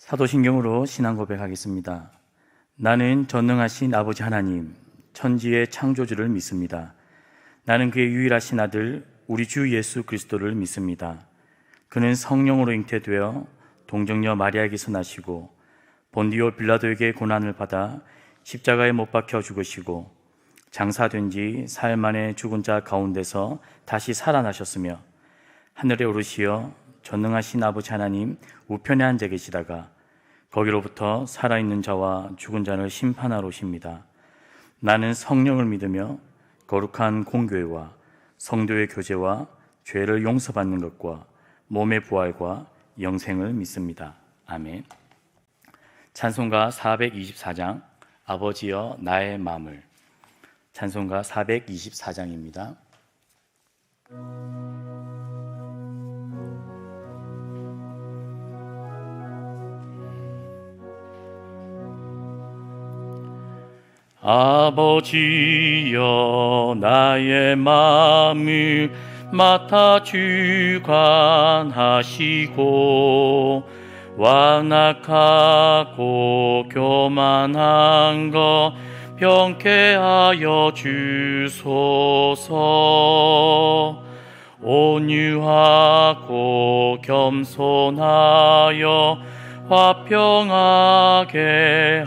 사도신경으로 신앙 고백하겠습니다. 나는 전능하신 아버지 하나님, 천지의 창조주를 믿습니다. 나는 그의 유일하신 아들, 우리 주 예수 그리스도를 믿습니다. 그는 성령으로 잉태되어 동정녀 마리아에게서 나시고 본디오 빌라도에게 고난을 받아 십자가에 못 박혀 죽으시고 장사된 지 사흘 만에 죽은 자 가운데서 다시 살아나셨으며 하늘에 오르시어 전능하신 아버지 하나님 우편에 앉아 계시다가 거기로부터 살아있는 자와 죽은 자를 심판하러 오십니다. 나는 성령을 믿으며 거룩한 공교회와 성도의 교제와 죄를 용서받는 것과 몸의 부활과 영생을 믿습니다. 아멘. 찬송가 424장 아버지여 나의 마음을. 찬송가 424장입니다. 아버지여 나의 마음을 맡아 주관하시고 완악하고 교만한 것 병케하여 주소서. 온유하고 겸손하여 화평하게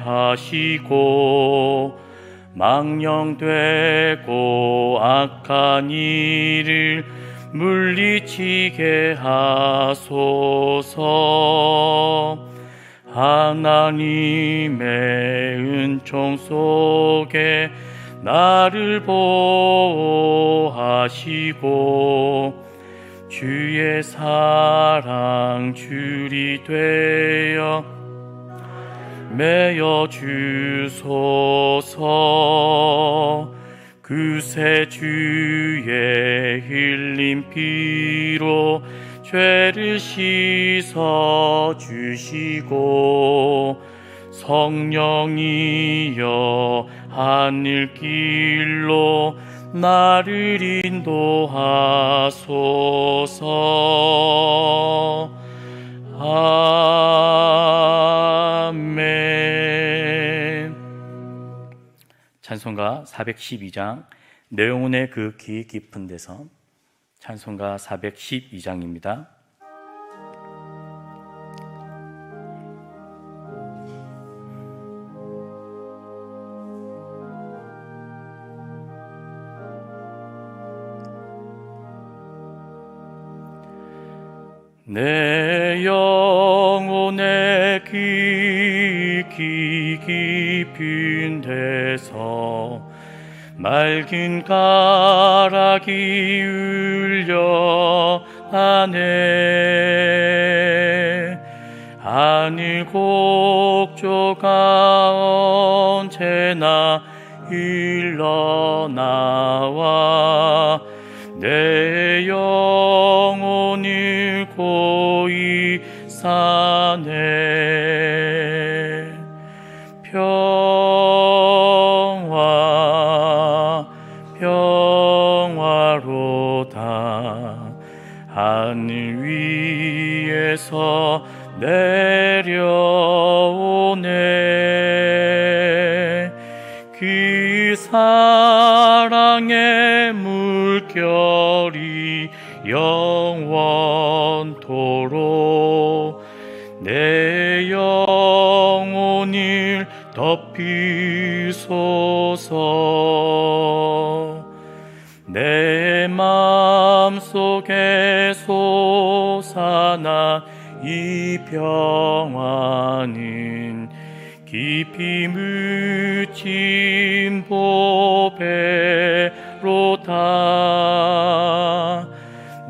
하시고 망령되고 악한 일을 물리치게 하소서. 하나님의 은총 속에 나를 보호하시고 주의 사랑 줄이 되어 매여 주소서. 그새 주의 흘린 피로 죄를 씻어 주시고 성령이여 하늘길로 나를 인도하소서. 아멘. 찬송가 412장 내 영혼의 그 귀 깊은 데서. 찬송가 412장입니다. 내 영혼의 귀 깊은 데서 맑은 가락이 울려하네. 하늘 곡조가 언제나 흘러나와 내 영혼을 고이 사네. 평화로다 하늘 위에서 내려오네. 그 사랑의 물결이 영원토록 내 영혼을 덮이소서. 내 마음속에 솟아난 이 평화는 깊이 묻힌 보배로다.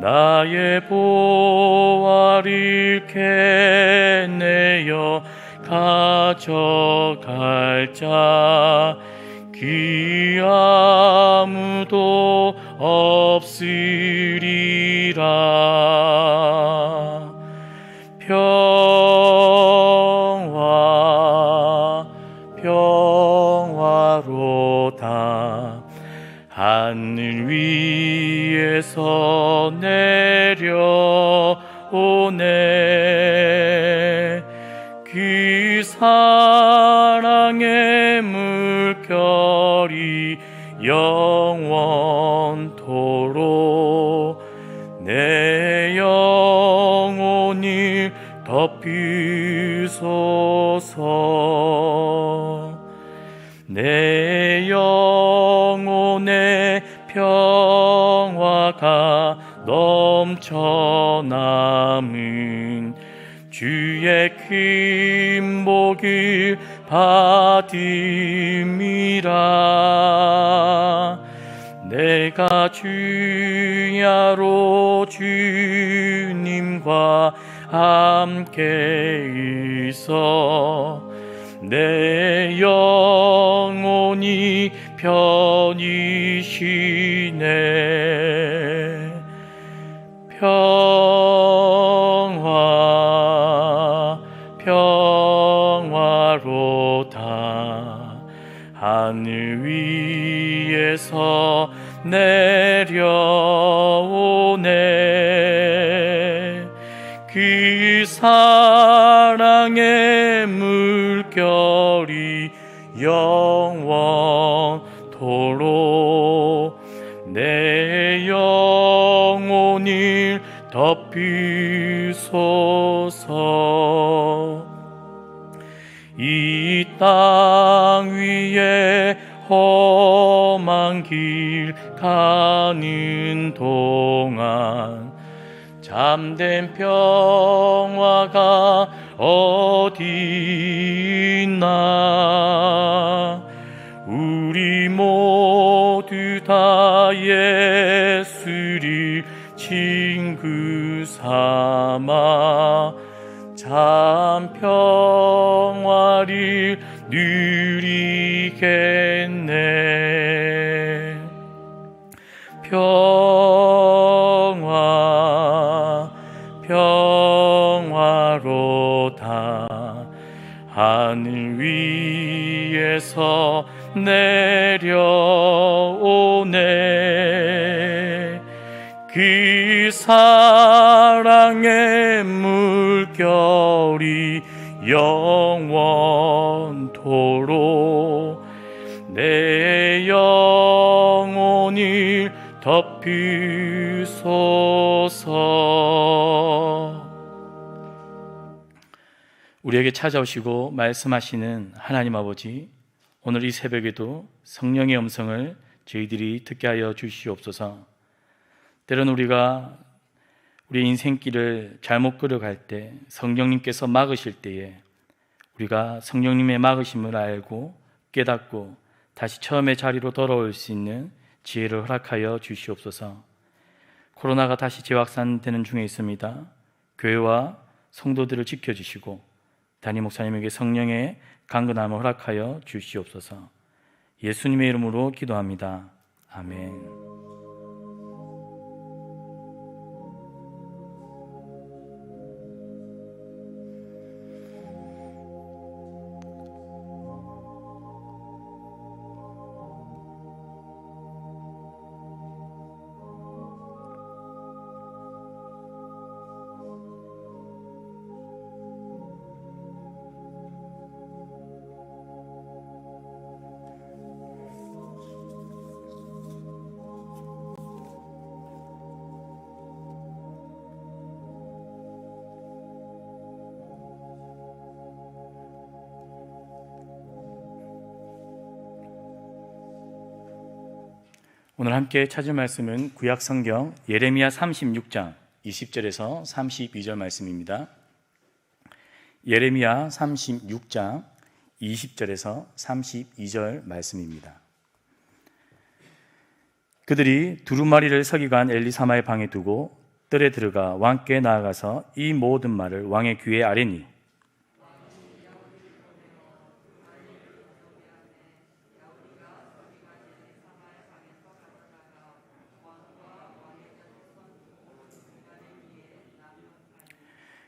나의 보화를 캐내어 가져갈 자 그 아무도 없으리라. 평화로다 하늘 위에서 내려오네. 그 사랑의 물결이 영원토록 내 영혼을 덮이소서. 내 영혼의 평화가 넘쳐남은 주의 큰 복을 받음이라. 내가 주야로 주님과 함께 있어 내 영혼이 편히 쉬네. 평화로다. 하늘 위에서 내려오네. 그 사랑의 물결이 영원토록 내 영혼을 덮이소서. 이 땅 위에 험한 길 가는 동안 참된 평화가 어디 있나. 우리 모두 다 예수를 친구 삼아 참 평화를 누리겠네. 평화로다. 하늘 위에서 내려오네. 그 사랑의 물결이 영원토록 내 영혼을 덮이소서. 우리에게 찾아오시고 말씀하시는 하나님 아버지, 오늘 이 새벽에도 성령의 음성을 저희들이 듣게 하여 주시옵소서. 때론 우리가 우리 인생길을 잘못 걸어갈 때, 성령님께서 막으실 때에 우리가 성령님의 막으심을 알고 깨닫고 다시 처음의 자리로 돌아올 수 있는 지혜를 허락하여 주시옵소서. 코로나가 다시 재확산되는 중에 있습니다. 교회와 성도들을 지켜주시고 담임 목사님에게 성령의 강건함을 허락하여 주시옵소서. 예수님의 이름으로 기도합니다. 아멘. 오늘 함께 찾을 말씀은 구약성경 예레미야 36장 20절에서 32절 말씀입니다. 예레미야 36장 20절에서 32절 말씀입니다. 그들이 두루마리를 서기관 엘리사마의 방에 두고 뜰에 들어가 왕께 나아가서 이 모든 말을 왕의 귀에 아뢰니,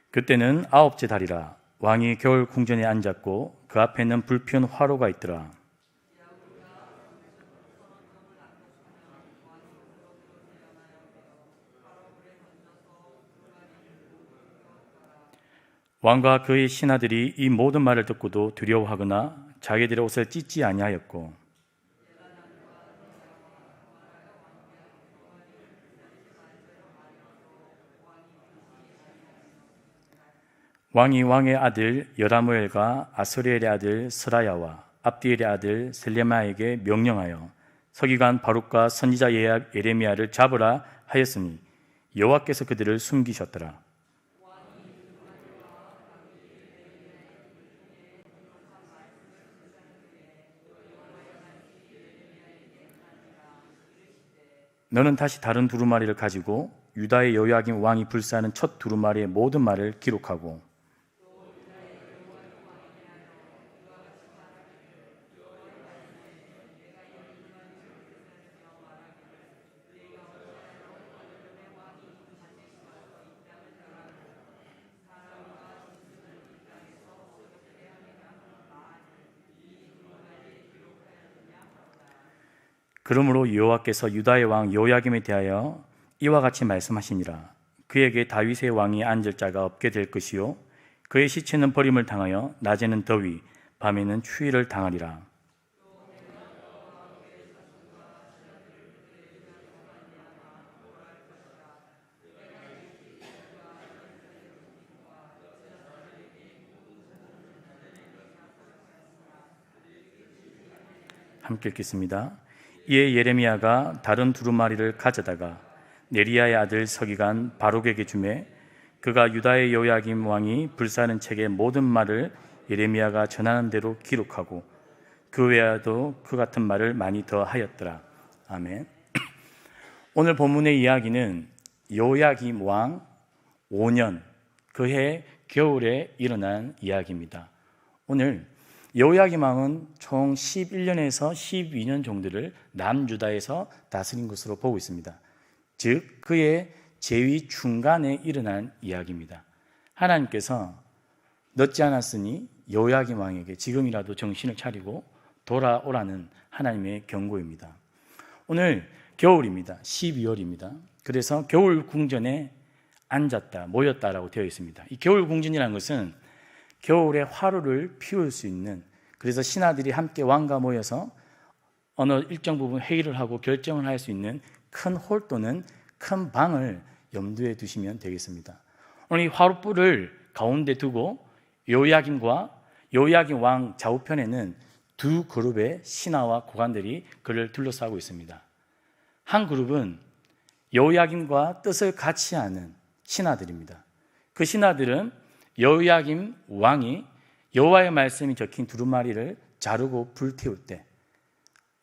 그때는 아홉째 달이라. 왕이 겨울 궁전에 앉았고 그 앞에는 불피운 화로가 있더라. 왕과 그의 신하들이 이 모든 말을 듣고도 두려워하거나 자기들의 옷을 찢지 아니하였고 왕이 왕의 아들 여라무엘과 아스리엘의 아들 스라야와 압디엘의 아들 셀레마에게 명령하여 서기관 바룩과 선지자 예레미야를 잡으라 하였으니 여호와께서 그들을 숨기셨더라. 너는 다시 다른 두루마리를 가지고 유다의 여호야김 왕이 불사하는 첫 두루마리의 모든 말을 기록하고 그러므로 여호와께서 유다의 왕 여호야김에 대하여 이와 같이 말씀하시니라. 그에게 다윗의 왕이 앉을 자가 없게 될 것이요 그의 시체는 버림을 당하여 낮에는 더위 밤에는 추위를 당하리라. 함께 읽겠습니다. 이에 예레미야가 다른 두루마리를 가져다가 네리야의 아들 서기관 바룩에게 주매 그가 유다의 여호야김 왕이 불사하는 책의 모든 말을 예레미야가 전하는 대로 기록하고 그 외에도 그 같은 말을 많이 더 하였더라. 아멘. 오늘 본문의 이야기는 여호야김 왕 5년 그해 겨울에 일어난 이야기입니다. 오늘 여호야김 왕은 총 11년에서 12년 정도를 남유다에서 다스린 것으로 보고 있습니다. 즉 그의 재위 중간에 일어난 이야기입니다. 하나님께서 늦지 않았으니 여호야김 왕에게 지금이라도 정신을 차리고 돌아오라는 하나님의 경고입니다. 오늘 겨울입니다. 12월입니다. 그래서 겨울 궁전에 앉았다, 모였다라고 되어 있습니다. 이 겨울 궁전이라는 것은 겨울에 화로를 피울 수 있는, 그래서 신하들이 함께 왕과 모여서 어느 일정 부분 회의를 하고 결정을 할 수 있는 큰 홀 또는 큰 방을 염두에 두시면 되겠습니다. 오늘 이 화롯불을 가운데 두고 여호야김과 여호야김 왕 좌우편에는 두 그룹의 신하와 고관들이 그를 둘러싸고 있습니다. 한 그룹은 여호야김과 뜻을 같이 하는 신하들입니다. 그 신하들은 여호야김 왕이 여호와의 말씀이 적힌 두루마리를 자르고 불태울 때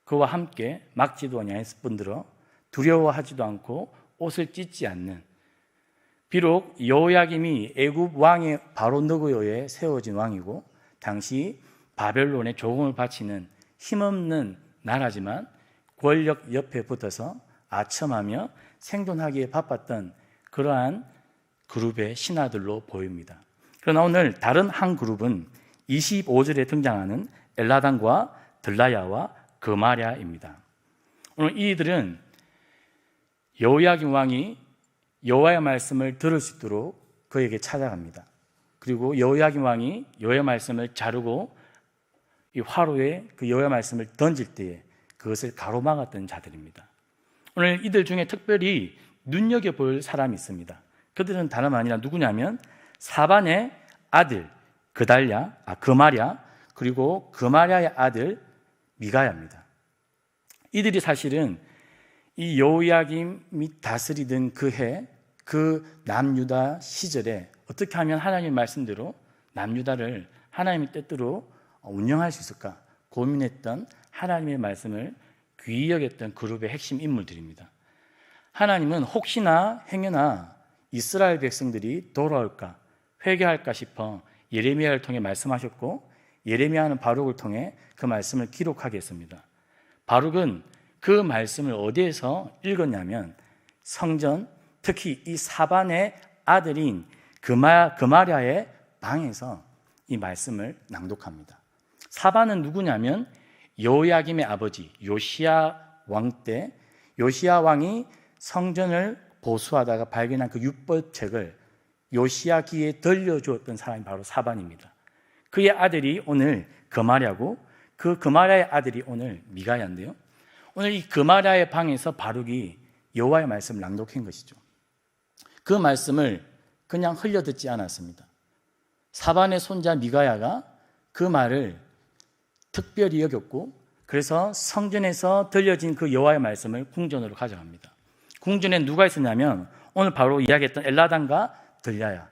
그와 함께 막지도 아니하였을 뿐더러 두려워하지도 않고 옷을 찢지 않는, 비록 여호야김이 애굽 왕의 바로 느고요에 세워진 왕이고 당시 바벨론에 조공을 바치는 힘없는 나라지만 권력 옆에 붙어서 아첨하며 생존하기에 바빴던 그러한 그룹의 신하들로 보입니다. 그러나 오늘 다른 한 그룹은 25절에 등장하는 엘라단과 들라야와 그마랴입니다. 오늘 이들은 여호야김 왕이 여호와의 말씀을 들을 수 있도록 그에게 찾아갑니다. 그리고 여호야김 왕이 여호와의 말씀을 자르고 이 화로에 그 여호와의 말씀을 던질 때에 그것을 가로막았던 자들입니다. 오늘 이들 중에 특별히 눈여겨볼 사람이 있습니다. 그들은 다름 아니라 누구냐면 사반의 아들 그마랴, 그리고 그마랴의 아들 미가야입니다. 이들이 사실은 이 여호야김이 다스리던 그해 그 남유다 시절에 어떻게 하면 하나님의 말씀대로 남유다를 하나님의 뜻대로 운영할 수 있을까 고민했던, 하나님의 말씀을 귀히 여겼던 그룹의 핵심 인물들입니다. 하나님은 혹시나 행여나 이스라엘 백성들이 돌아올까 회개할까 싶어 예레미야를 통해 말씀하셨고 예레미야는 바룩을 통해 그 말씀을 기록하게 했습니다. 바룩은 그 말씀을 어디에서 읽었냐면 성전, 특히 이 사반의 아들인 그마랴의 방에서 이 말씀을 낭독합니다. 사반은 누구냐면 여호야김의 아버지 요시야 왕 때 요시야 왕이 성전을 보수하다가 발견한 그 율법책을 요시야 귀에 들려주었던 사람이 바로 사반입니다. 그의 아들이 오늘 그마랴고 그 그마랴의 아들이 오늘 미가야인데요. 오늘 이 그마랴의 방에서 바룩이 여호와의 말씀을 낭독한 것이죠. 그 말씀을 그냥 흘려듣지 않았습니다. 사반의 손자 미가야가 그 말을 특별히 여겼고 그래서 성전에서 들려진 그 여호와의 말씀을 궁전으로 가져갑니다. 궁전에 누가 있었냐면 오늘 바로 이야기했던 엘라단과 들랴야,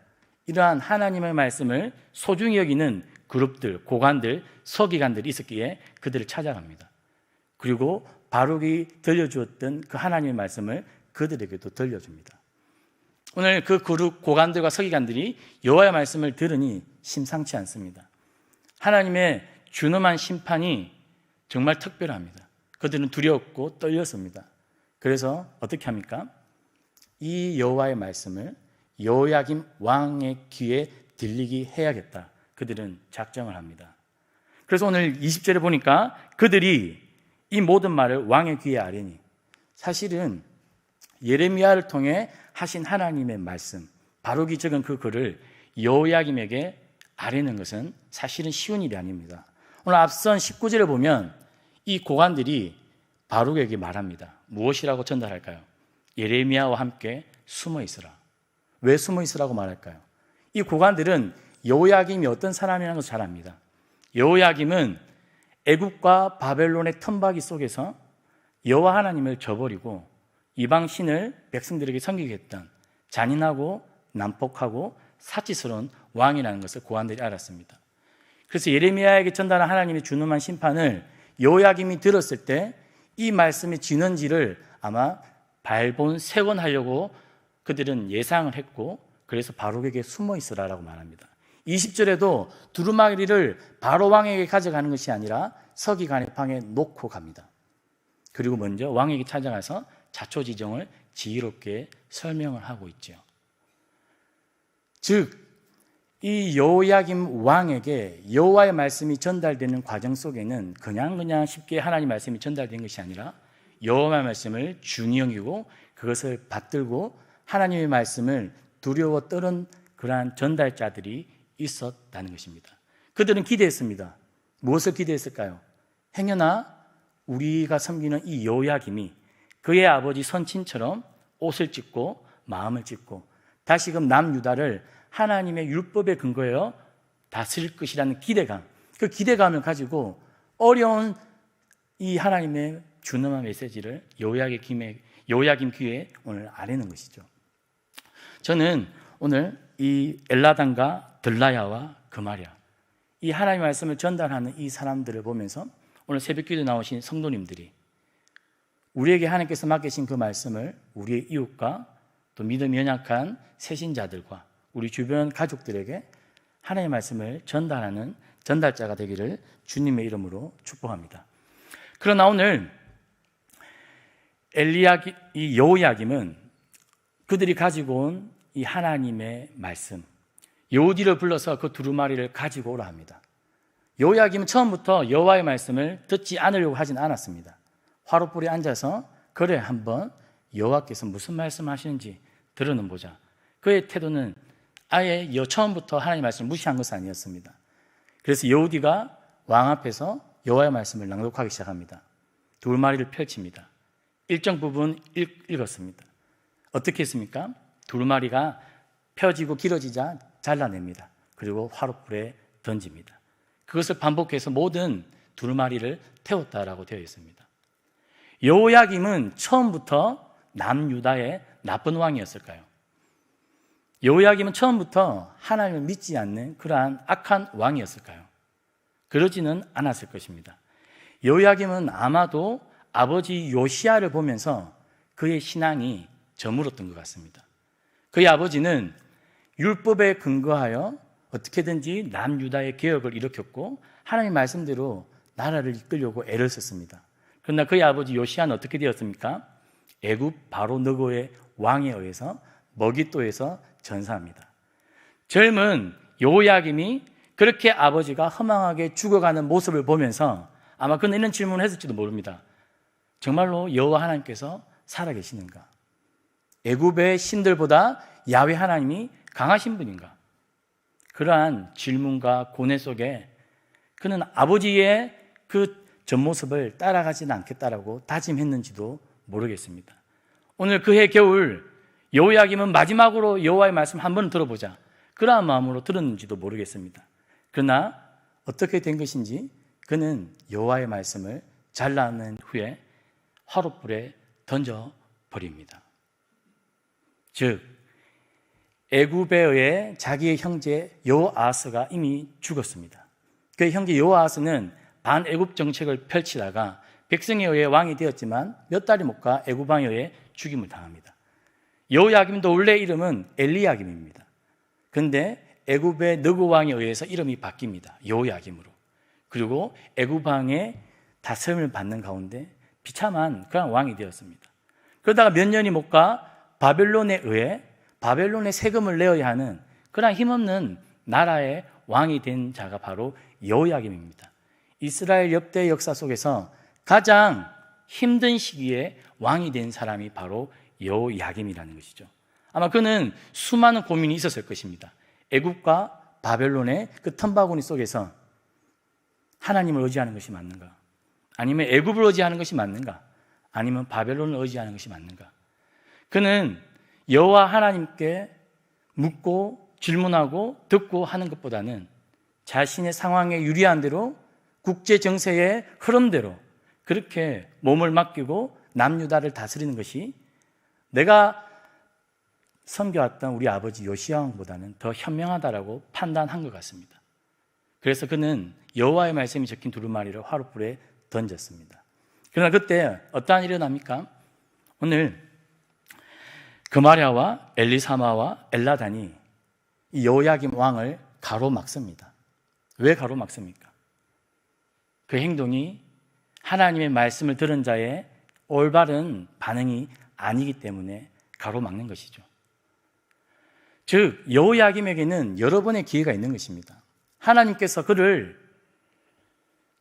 이러한 하나님의 말씀을 소중히 여기는 그룹들, 고관들, 서기관들이 있었기에 그들을 찾아갑니다. 그리고 바룩이 들려주었던 그 하나님의 말씀을 그들에게도 들려줍니다. 오늘 그 그룹 고관들과 서기관들이 여호와의 말씀을 들으니 심상치 않습니다. 하나님의 준엄한 심판이 정말 특별합니다. 그들은 두려웠고 떨렸습니다. 그래서 어떻게 합니까? 이 여호와의 말씀을 여호야김 왕의 귀에 들리게 해야겠다. 그들은 작정을 합니다. 그래서 오늘 20절에 보니까 그들이 이 모든 말을 왕의 귀에 아뢰니, 사실은 예레미야를 통해 하신 하나님의 말씀, 바룩이 적은 그 글을 여호야김에게 아뢰는 것은 사실은 쉬운 일이 아닙니다. 오늘 앞선 19절에 보면 이 고관들이 바룩에게 말합니다. 무엇이라고 전달할까요? 예레미야와 함께 숨어 있으라. 왜 숨어 있으라고 말할까요? 이 고관들은 여호야김이 어떤 사람이라는 것을 잘 압니다. 여호야김은 애굽과 바벨론의 텀바기 속에서 여호와 하나님을 저버리고 이방 신을 백성들에게 섬기게 했던 잔인하고 난폭하고 사치스러운 왕이라는 것을 고관들이 알았습니다. 그래서 예레미야에게 전달한 하나님의 준엄한 심판을 여호야김이 들었을 때 이 말씀의 진원지를 아마 발본색원하려고 그들은 예상을 했고, 그래서 바룩에게 숨어 있으라라고 말합니다. 20절에도 두루마리를 바로 왕에게 가져가는 것이 아니라 서기관의 방에 놓고 갑니다. 그리고 먼저 왕에게 찾아가서 자초지종을 지혜롭게 설명을 하고 있죠. 즉, 이 여호야김 왕에게 여호와의 말씀이 전달되는 과정 속에는 그냥 쉽게 하나님 말씀이 전달된 것이 아니라 여호와의 말씀을 중히 여기고 그것을 받들고 하나님의 말씀을 두려워 떨은 그러한 전달자들이 있었다는 것입니다. 그들은 기대했습니다. 무엇을 기대했을까요? 행여나 우리가 섬기는 이 여호야김이 그의 아버지 선친처럼 옷을 찢고 마음을 찢고 다시금 남유다를 하나님의 율법에 근거하여 다스릴 것이라는 기대감, 그 기대감을 가지고 어려운 이 하나님의 준엄한 메시지를 여호야김 귀에 오늘 아뢰는 것이죠. 저는 오늘 이 엘라단과 들라야와 그마랴, 이 하나님의 말씀을 전달하는 이 사람들을 보면서 오늘 새벽기도 나오신 성도님들이 우리에게 하나님께서 맡기신 그 말씀을 우리의 이웃과 또 믿음이 연약한 새신자들과 우리 주변 가족들에게 하나님의 말씀을 전달하는 전달자가 되기를 주님의 이름으로 축복합니다. 그러나 오늘 이 여호야김은 그들이 가지고 온 이 하나님의 말씀, 여호디를 불러서 그 두루마리를 가지고 오라 합니다. 여호야김은 처음부터 여호와의 말씀을 듣지 않으려고 하진 않았습니다. 화롯불에 앉아서 그래 한번 여호와께서 무슨 말씀하시는지 들어는 보자. 그의 태도는 아예 처음부터 하나님의 말씀을 무시한 것은 아니었습니다. 그래서 여호디가 왕 앞에서 여호와의 말씀을 낭독하기 시작합니다. 두루마리를 펼칩니다. 일정 부분 읽었습니다. 어떻게 했습니까? 두루마리가 펴지고 길어지자 잘라냅니다. 그리고 화롯불에 던집니다. 그것을 반복해서 모든 두루마리를 태웠다라고 되어 있습니다. 여호야김은 처음부터 남유다의 나쁜 왕이었을까요? 여호야김은 처음부터 하나님을 믿지 않는 그러한 악한 왕이었을까요? 그러지는 않았을 것입니다. 여호야김은 아마도 아버지 요시야를 보면서 그의 신앙이 저물었던 것 같습니다. 그의 아버지는 율법에 근거하여 어떻게든지 남유다의 개혁을 일으켰고 하나님의 말씀대로 나라를 이끌려고 애를 썼습니다. 그러나 그의 아버지 요시야는 어떻게 되었습니까? 애굽 바로 느고의 왕에 의해서 머깃도에서 전사합니다. 젊은 여호야김이 그렇게 아버지가 허망하게 죽어가는 모습을 보면서 아마 그는 이런 질문을 했을지도 모릅니다. 정말로 여호와 하나님께서 살아계시는가? 애굽의 신들보다 야훼 하나님이 강하신 분인가? 그러한 질문과 고뇌 속에 그는 아버지의 그 전모습을 따라가지는 않겠다라고 다짐했는지도 모르겠습니다. 오늘 그해 겨울 여호야김은 마지막으로 여호와의 말씀 한번 들어보자, 그러한 마음으로 들었는지도 모르겠습니다. 그러나 어떻게 된 것인지 그는 여호와의 말씀을 잘라낸 후에 화롯불에 던져버립니다. 즉 애굽에 의해 자기의 형제 여호아하스가 이미 죽었습니다. 그의 형제 여호아하스는 반애굽 정책을 펼치다가 백성에 의해 왕이 되었지만 몇 달이 못 가 애굽 왕에 의해 죽임을 당합니다. 여호야김도 원래 이름은 엘리야김입니다. 그런데 애굽의 느고 왕에 의해서 이름이 바뀝니다. 여호야김으로. 그리고 애굽 왕의 다스림을 받는 가운데 비참한 그런 왕이 되었습니다. 그러다가 몇 년이 못 가 바벨론에 의해 바벨론에 세금을 내어야 하는 그런 힘없는 나라의 왕이 된 자가 바로 여호야김입니다. 이스라엘 역대 역사 속에서 가장 힘든 시기에 왕이 된 사람이 바로 여호야김이라는 것이죠. 아마 그는 수많은 고민이 있었을 것입니다. 애굽과 바벨론의 그 텀바구니 속에서 하나님을 의지하는 것이 맞는가? 아니면 애굽을 의지하는 것이 맞는가? 아니면 바벨론을 의지하는 것이 맞는가? 그는 여호와 하나님께 묻고 질문하고 듣고 하는 것보다는 자신의 상황에 유리한 대로 국제 정세의 흐름대로 그렇게 몸을 맡기고 남유다를 다스리는 것이 내가 섬겨왔던 우리 아버지 요시야 왕보다는 더 현명하다라고 판단한 것 같습니다. 그래서 그는 여호와의 말씀이 적힌 두루마리를 화롯불에 던졌습니다. 그러나 그때 어떠한 일이 일어납니까? 오늘 그마랴와 엘리사마와 엘라단이 이 여호야김 왕을 가로막습니다. 왜 가로막습니까? 그 행동이 하나님의 말씀을 들은 자의 올바른 반응이 아니기 때문에 가로막는 것이죠. 즉 여호야김에게는 여러 번의 기회가 있는 것입니다. 하나님께서 그를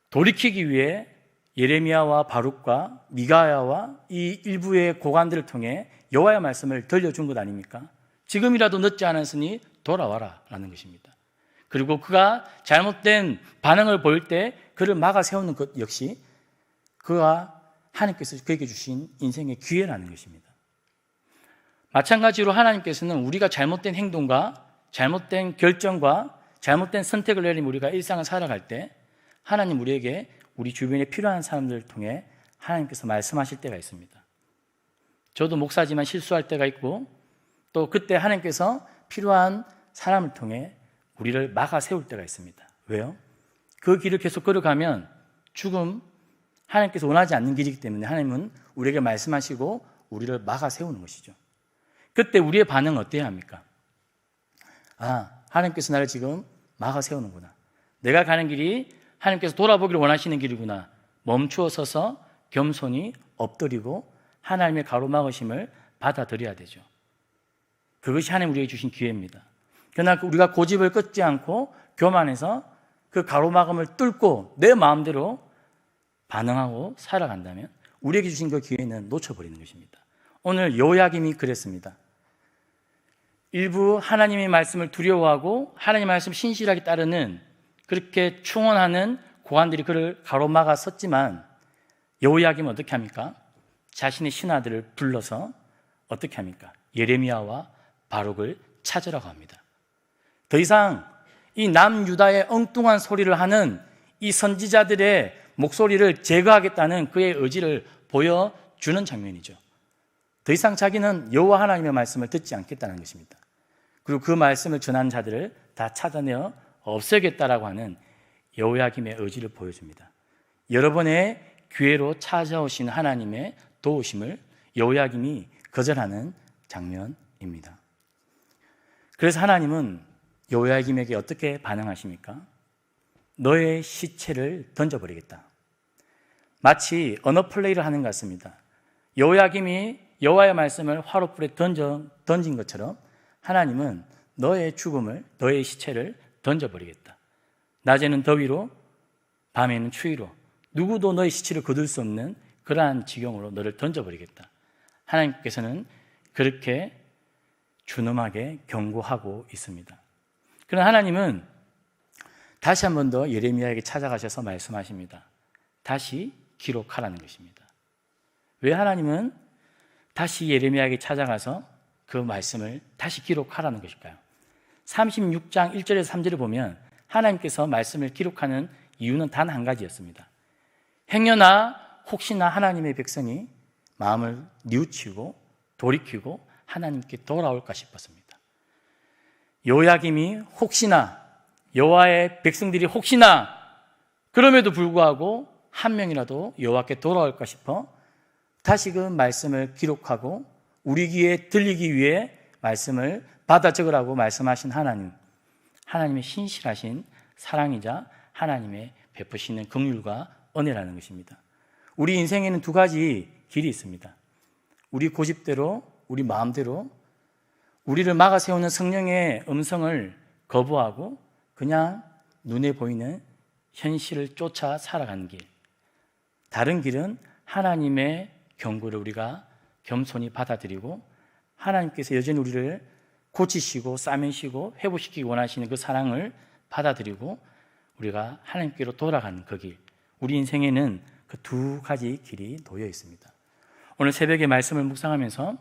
돌이키기 위해 예레미야와 바룩과 미가야와 이 일부의 고관들을 통해 여호와의 말씀을 들려준 것 아닙니까? 지금이라도 늦지 않았으니 돌아와라 라는 것입니다. 그리고 그가 잘못된 반응을 보일 때 그를 막아 세우는 것 역시 그가 하나님께서 그에게 주신 인생의 기회라는 것입니다. 마찬가지로 하나님께서는 우리가 잘못된 행동과 잘못된 결정과 잘못된 선택을 내리면 우리가 일상을 살아갈 때 하나님 우리에게 우리 주변에 필요한 사람들을 통해 하나님께서 말씀하실 때가 있습니다. 저도 목사지만 실수할 때가 있고 또 그때 하나님께서 필요한 사람을 통해 우리를 막아 세울 때가 있습니다. 왜요? 그 길을 계속 걸어가면 죽음, 하나님께서 원하지 않는 길이기 때문에 하나님은 우리에게 말씀하시고 우리를 막아 세우는 것이죠. 그때 우리의 반응은 어때야 합니까? 하나님께서 나를 지금 막아 세우는구나. 내가 가는 길이 하나님께서 돌아보기를 원하시는 길이구나. 멈추어 서서 겸손히 엎드리고 하나님의 가로막으심을 받아들여야 되죠. 그것이 하나님 우리에게 주신 기회입니다. 그러나 우리가 고집을 끊지 않고 교만해서 그 가로막음을 뚫고 내 마음대로 반응하고 살아간다면 우리에게 주신 그 기회는 놓쳐버리는 것입니다. 오늘 여호야김이 그랬습니다. 일부 하나님의 말씀을 두려워하고 하나님의 말씀 신실하게 따르는 그렇게 충원하는 고관들이 그를 가로막아 섰지만 여호야김은 어떻게 합니까? 자신의 신하들을 불러서 어떻게 합니까? 예레미야와 바룩을 찾으라고 합니다. 더 이상 이 남유다의 엉뚱한 소리를 하는 이 선지자들의 목소리를 제거하겠다는 그의 의지를 보여주는 장면이죠. 더 이상 자기는 여호와 하나님의 말씀을 듣지 않겠다는 것입니다. 그리고 그 말씀을 전한 자들을 다 찾아내어 없애겠다라고 하는 여호야김의 의지를 보여줍니다. 여러분의 기회로 찾아오신 하나님의 도우심을 여호야김이 거절하는 장면입니다. 그래서 하나님은 여호야김에게 어떻게 반응하십니까? 너의 시체를 던져버리겠다. 마치 언어 플레이를 하는 것 같습니다. 여호야김이 여호와의 말씀을 화롯불에 던진 것처럼 하나님은 너의 죽음을, 너의 시체를 던져버리겠다. 낮에는 더위로, 밤에는 추위로 누구도 너의 시체를 거둘 수 없는 그러한 지경으로 너를 던져버리겠다. 하나님께서는 그렇게 준엄하게 경고하고 있습니다. 그러나 하나님은 다시 한 번 더 예레미야에게 찾아가셔서 말씀하십니다. 다시 기록하라는 것입니다. 왜 하나님은 다시 예레미야에게 찾아가서 그 말씀을 다시 기록하라는 것일까요? 36장 1절에서 3절을 보면 하나님께서 말씀을 기록하는 이유는 단 한 가지였습니다. 행여나 혹시나 하나님의 백성이 마음을 뉘우치고 돌이키고 하나님께 돌아올까 싶었습니다. 요야김이 혹시나, 여호와의 백성들이 혹시나 그럼에도 불구하고 한 명이라도 여호와께 돌아올까 싶어 다시 그 말씀을 기록하고 우리 귀에 들리기 위해 말씀을 받아 적으라고 말씀하신 하나님, 하나님의 신실하신 사랑이자 하나님의 베푸시는 긍휼과 은혜라는 것입니다. 우리 인생에는 두 가지 길이 있습니다. 우리 고집대로, 우리 마음대로 우리를 막아 세우는 성령의 음성을 거부하고 그냥 눈에 보이는 현실을 쫓아 살아가는 길. 다른 길은 하나님의 경고를 우리가 겸손히 받아들이고 하나님께서 여전히 우리를 고치시고 싸매시고 회복시키기 원하시는 그 사랑을 받아들이고 우리가 하나님께로 돌아가는 그 길. 우리 인생에는 그 두 가지 길이 놓여 있습니다. 오늘 새벽에 말씀을 묵상하면서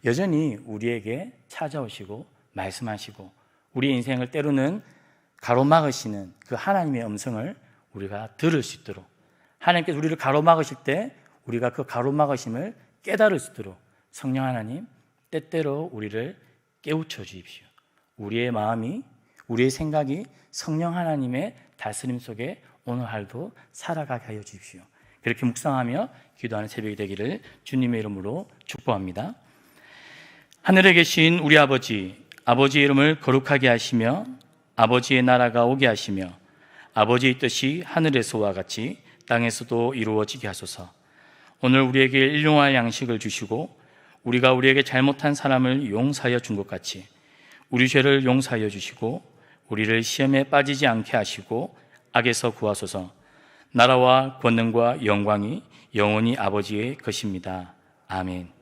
여전히 우리에게 찾아오시고 말씀하시고 우리 인생을 때로는 가로막으시는 그 하나님의 음성을 우리가 들을 수 있도록, 하나님께서 우리를 가로막으실 때 우리가 그 가로막으심을 깨달을 수 있도록 성령 하나님 때때로 우리를 깨우쳐 주십시오. 우리의 마음이, 우리의 생각이 성령 하나님의 다스림 속에 오늘 하루도 살아가게 하여 주십시오. 그렇게 묵상하며 기도하는 새벽이 되기를 주님의 이름으로 축복합니다. 하늘에 계신 우리 아버지, 아버지의 이름을 거룩하게 하시며 아버지의 나라가 오게 하시며 아버지의 뜻이 하늘에서와 같이 땅에서도 이루어지게 하소서. 오늘 우리에게 일용할 양식을 주시고 우리가 우리에게 잘못한 사람을 용서하여 준 것 같이 우리 죄를 용서하여 주시고 우리를 시험에 빠지지 않게 하시고 악에서 구하소서. 나라와 권능과 영광이 영원히 아버지의 것입니다. 아멘.